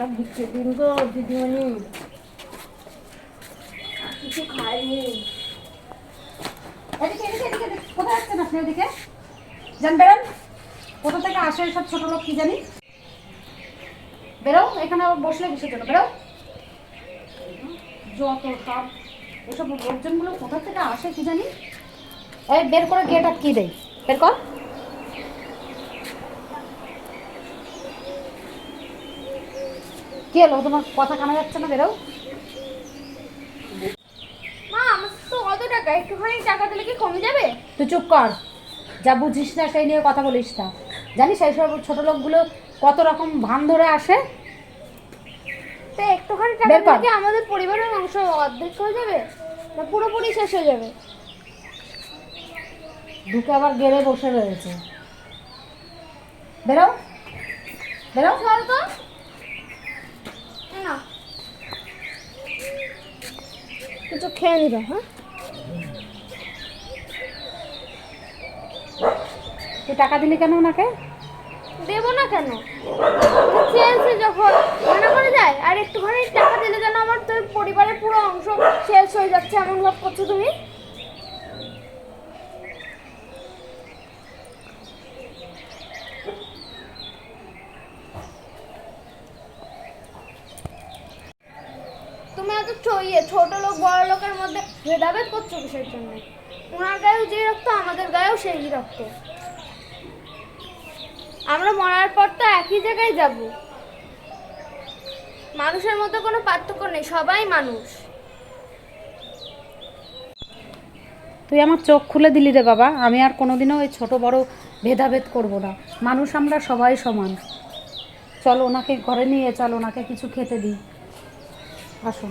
টাকা ভিক্ষে দিন গো দিদিমণি, কিছু খাইনি। এদিকে এদিকে এদিকে কোথায় যাচ্ছেন আপনি? ওদিকে যান, বেরোন। কোথা থেকে আসে সব ছোট লোক কি জানি। বেরো, এখানে বসলে কিসের জন্য? বেরো। যত সব এসব লোকজনগুলো কোথা থেকে আসে কি জানি। এই বের করে গেট আটকিয়ে দেয়, বের কর। কি হলো তোমার? কথা কানা যাচ্ছে না, বেরো। মা আমার তো অত টাকা, একটুখানি টাকা দিলে কি কমে যাবে? তুই চুপ কর, যা বুঝিস না সেই নিয়ে কথা বলিস না। জানিস এই সব ছোট লোকগুলো কত রকম ভান ধরে আসে। তো একটুখানি টাকা বের কর। দিলে কি আমাদের পরিবারের অংশ অর্ধেক হয়ে যাবে না পুরোপুরি শেষ হয়ে যাবে? ঢুকে আবার গেড়ে বসে রয়েছে। বেরো, বেরো। চল তো না, কিছু খেয়ে নিবে। হ্যাঁ, তুই টাকা দিলি কেন ওনাকে? দেবো না কেন? চেয়েছে যখন মনে করে যায়। আর একটুখানি টাকা দিলে যেন আমার তোর পরিবারের পুরো অংশ শেষ হয়ে যাচ্ছে এমন ভাব করছো তুমি। তুমি এত ছোট লোক বড় লোকের মধ্যে ভেদাভেদ করছো কিসের জন্য? ওনার গায়েও যে রক্ত আমাদের গায়েও সেই রক্ত। আমরা মরার পর তো একই জায়গায় যাব। মানুষের মধ্যে কোনো পার্থক্য নেই, সবাই মানুষ। তুই আমার চোখ খুলে দিলি রে বাবা। আমি আর কোনোদিনও ওই ছোট বড় ভেদাভেদ করব না। মানুষ আমরা সবাই সমান। চল ওনাকে ঘরে নিয়ে চল, ওনাকে কিছু খেতে দিই। আসো।